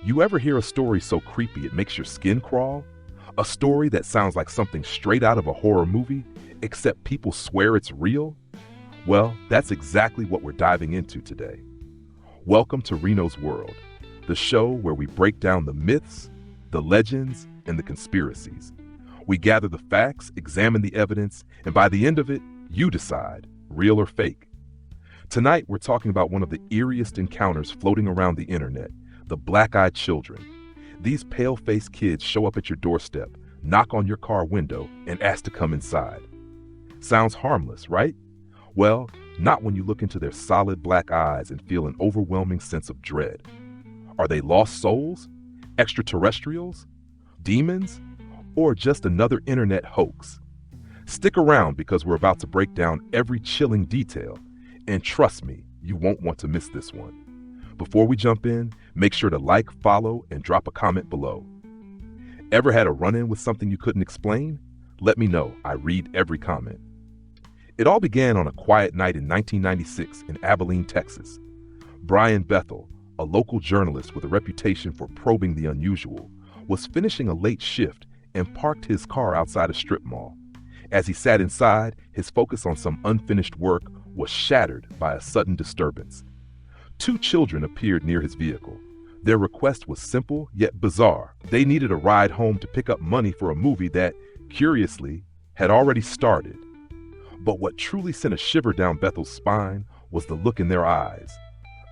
You ever hear a story so creepy it makes your skin crawl? A story that sounds like something straight out of a horror movie, except people swear it's real? Well, that's exactly what we're diving into today. Welcome to Reno's World, the show where we break down the myths, the legends, and the conspiracies. We gather the facts, examine the evidence, and by the end of it, you decide, real or fake. Tonight, we're talking about one of the eeriest encounters floating around the internet, the black-eyed children. These pale-faced kids show up at your doorstep, knock on your car window, and ask to come inside. Sounds harmless, right? Well, not when you look into their solid black eyes and feel an overwhelming sense of dread. Are they lost souls? Extraterrestrials? Demons? Or just another internet hoax? Stick around because we're about to break down every chilling detail, and trust me, you won't want to miss this one. Before we jump in, make sure to like, follow, and drop a comment below. Ever had a run-in with something you couldn't explain? Let me know. I read every comment. It all began on a quiet night in 1996 in Abilene, Texas. Brian Bethel, a local journalist with a reputation for probing the unusual, was finishing a late shift and parked his car outside a strip mall. As he sat inside, his focus on some unfinished work was shattered by a sudden disturbance. Two children appeared near his vehicle. Their request was simple yet bizarre. They needed a ride home to pick up money for a movie that, curiously, had already started. But what truly sent a shiver down Bethel's spine was the look in their eyes.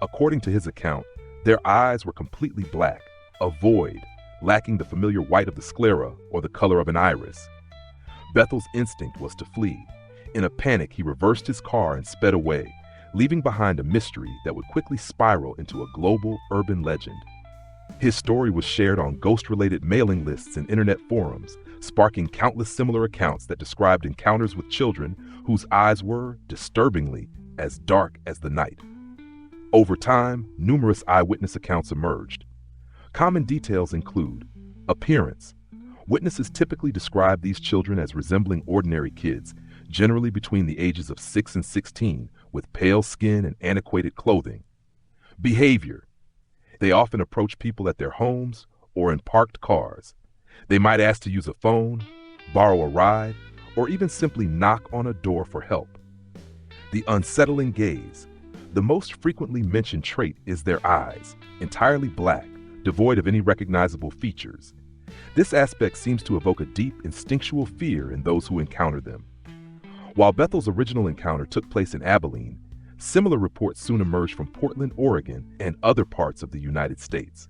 According to his account, their eyes were completely black, a void, lacking the familiar white of the sclera or the color of an iris. Bethel's instinct was to flee. In a panic, he reversed his car and sped away, leaving behind a mystery that would quickly spiral into a global urban legend. His story was shared on ghost-related mailing lists and internet forums, sparking countless similar accounts that described encounters with children whose eyes were, disturbingly, as dark as the night. Over time, numerous eyewitness accounts emerged. Common details include appearance. Witnesses typically describe these children as resembling ordinary kids, generally between the ages of 6 and 16, with pale skin and antiquated clothing. Behavior. They often approach people at their homes or in parked cars. They might ask to use a phone, borrow a ride, or even simply knock on a door for help. The unsettling gaze. The most frequently mentioned trait is their eyes, entirely black, devoid of any recognizable features. This aspect seems to evoke a deep, instinctual fear in those who encounter them. While Bethel's original encounter took place in Abilene, similar reports soon emerged from Portland, Oregon, and other parts of the United States.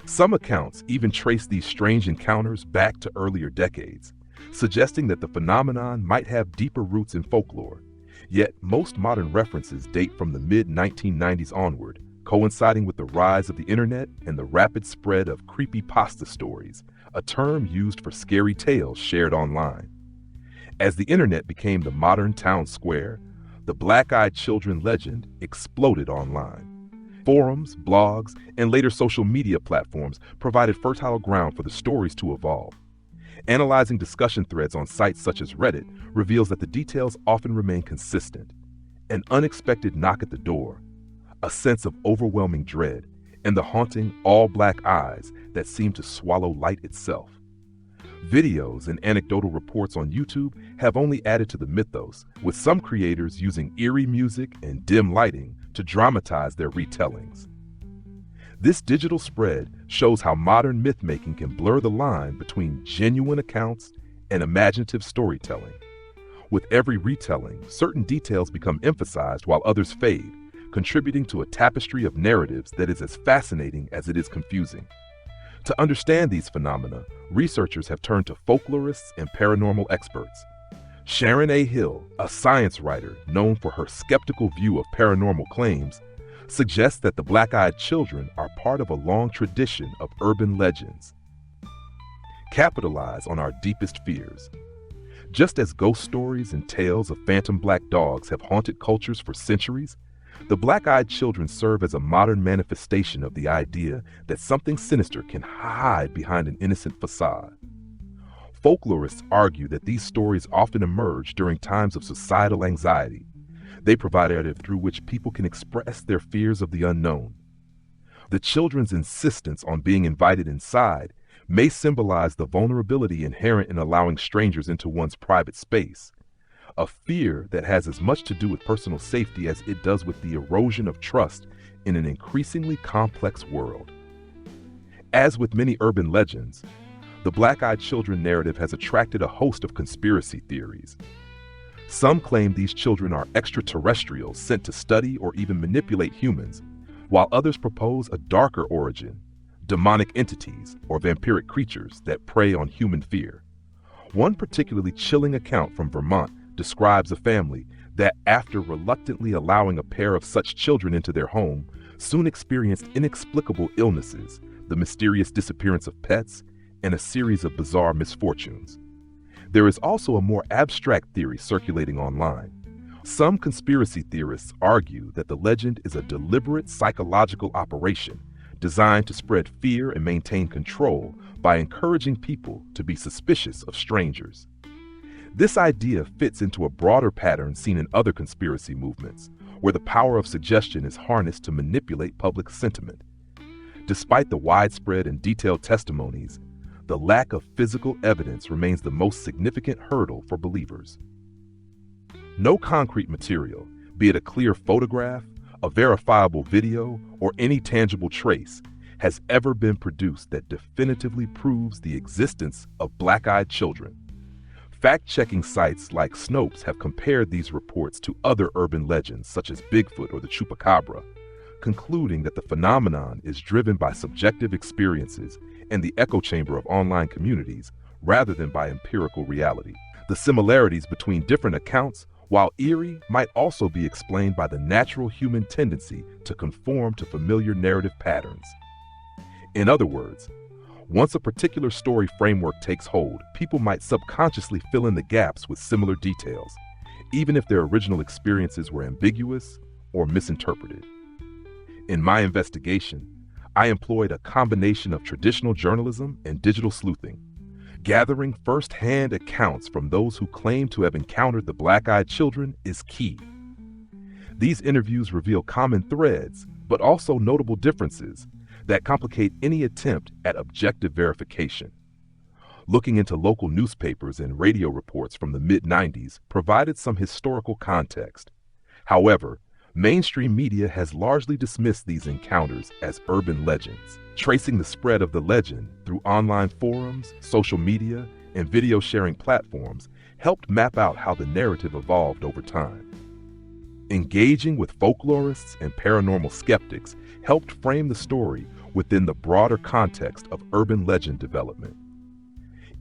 Some accounts even trace these strange encounters back to earlier decades, suggesting that the phenomenon might have deeper roots in folklore. Yet most modern references date from the mid-1990s onward, coinciding with the rise of the internet and the rapid spread of creepypasta stories, a term used for scary tales shared online. As the internet became the modern town square, the black-eyed children legend exploded online. Forums, blogs, and later social media platforms provided fertile ground for the stories to evolve. Analyzing discussion threads on sites such as Reddit reveals that the details often remain consistent. An unexpected knock at the door, a sense of overwhelming dread, and the haunting all-black eyes that seem to swallow light itself. Videos and anecdotal reports on YouTube have only added to the mythos, with some creators using eerie music and dim lighting to dramatize their retellings. This digital spread shows how modern myth-making can blur the line between genuine accounts and imaginative storytelling. With every retelling, certain details become emphasized while others fade, contributing to a tapestry of narratives that is as fascinating as it is confusing. To understand these phenomena, researchers have turned to folklorists and paranormal experts. Sharon A. Hill, a science writer known for her skeptical view of paranormal claims, suggests that the black-eyed children are part of a long tradition of urban legends. Capitalize on our deepest fears. Just as ghost stories and tales of phantom black dogs have haunted cultures for centuries, the black-eyed children serve as a modern manifestation of the idea that something sinister can hide behind an innocent facade. Folklorists argue that these stories often emerge during times of societal anxiety. They provide a narrative through which people can express their fears of the unknown. The children's insistence on being invited inside may symbolize the vulnerability inherent in allowing strangers into one's private space, a fear that has as much to do with personal safety as it does with the erosion of trust in an increasingly complex world. As with many urban legends, the black-eyed children narrative has attracted a host of conspiracy theories. Some claim these children are extraterrestrials sent to study or even manipulate humans, while others propose a darker origin, demonic entities or vampiric creatures that prey on human fear. One particularly chilling account from Vermont describes a family that, after reluctantly allowing a pair of such children into their home, soon experienced inexplicable illnesses, the mysterious disappearance of pets, and a series of bizarre misfortunes. There is also a more abstract theory circulating online. Some conspiracy theorists argue that the legend is a deliberate psychological operation designed to spread fear and maintain control by encouraging people to be suspicious of strangers. This idea fits into a broader pattern seen in other conspiracy movements, where the power of suggestion is harnessed to manipulate public sentiment. Despite the widespread and detailed testimonies, the lack of physical evidence remains the most significant hurdle for believers. No concrete material, be it a clear photograph, a verifiable video, or any tangible trace, has ever been produced that definitively proves the existence of black-eyed children. Fact-checking sites like Snopes have compared these reports to other urban legends such as Bigfoot or the Chupacabra, concluding that the phenomenon is driven by subjective experiences and the echo chamber of online communities rather than by empirical reality. The similarities between different accounts, while eerie, might also be explained by the natural human tendency to conform to familiar narrative patterns. In other words, once a particular story framework takes hold, people might subconsciously fill in the gaps with similar details, even if their original experiences were ambiguous or misinterpreted. In my investigation, I employed a combination of traditional journalism and digital sleuthing, gathering first-hand accounts from those who claim to have encountered the black-eyed children is key. These interviews reveal common threads, but also notable differences that complicate any attempt at objective verification. Looking into local newspapers and radio reports from the mid-90s provided some historical context. However, mainstream media has largely dismissed these encounters as urban legends. Tracing the spread of the legend through online forums, social media, and video sharing platforms helped map out how the narrative evolved over time. Engaging with folklorists and paranormal skeptics helped frame the story within the broader context of urban legend development.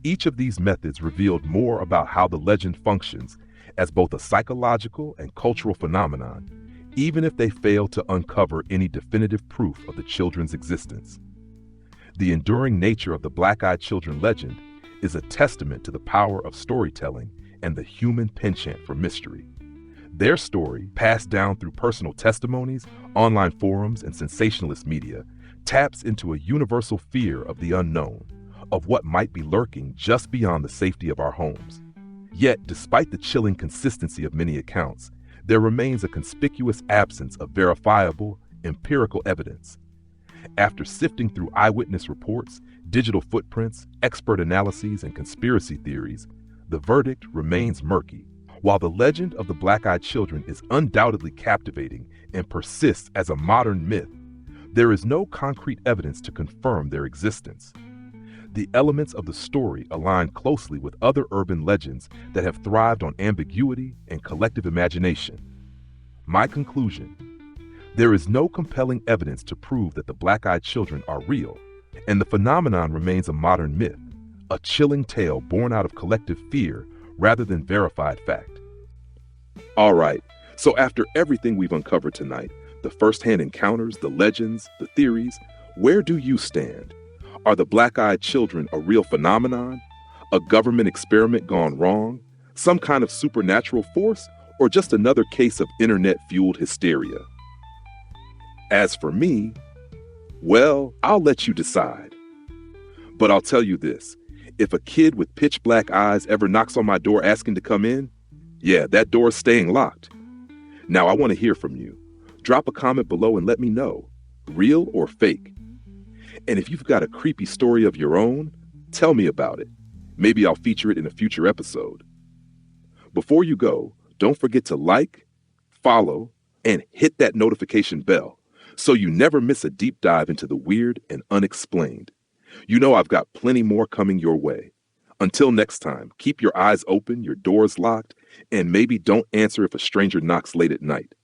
Each of these methods revealed more about how the legend functions as both a psychological and cultural phenomenon, even if they failed to uncover any definitive proof of the children's existence. The enduring nature of the black-eyed children legend is a testament to the power of storytelling and the human penchant for mystery. Their story, passed down through personal testimonies, online forums, and sensationalist media, taps into a universal fear of the unknown, of what might be lurking just beyond the safety of our homes. Yet, despite the chilling consistency of many accounts, there remains a conspicuous absence of verifiable, empirical evidence. After sifting through eyewitness reports, digital footprints, expert analyses, and conspiracy theories, the verdict remains murky. While the legend of the black-eyed children is undoubtedly captivating and persists as a modern myth, there is no concrete evidence to confirm their existence. The elements of the story align closely with other urban legends that have thrived on ambiguity and collective imagination. My conclusion: there is no compelling evidence to prove that the black-eyed children are real, and the phenomenon remains a modern myth, a chilling tale born out of collective fear rather than verified fact. All right, so after everything we've uncovered tonight, the first-hand encounters, the legends, the theories, where do you stand? Are the black-eyed children a real phenomenon, a government experiment gone wrong, some kind of supernatural force, or just another case of internet-fueled hysteria? As for me, well, I'll let you decide. But I'll tell you this, if a kid with pitch black eyes ever knocks on my door asking to come in, yeah, that door's staying locked. Now I want to hear from you. Drop a comment below and let me know. real or fake? And if you've got a creepy story of your own, tell me about it. Maybe I'll feature it in a future episode. Before you go, don't forget to like, follow, and hit that notification bell so you never miss a deep dive into the weird and unexplained. You know I've got plenty more coming your way. Until next time, keep your eyes open, your doors locked, and maybe don't answer if a stranger knocks late at night.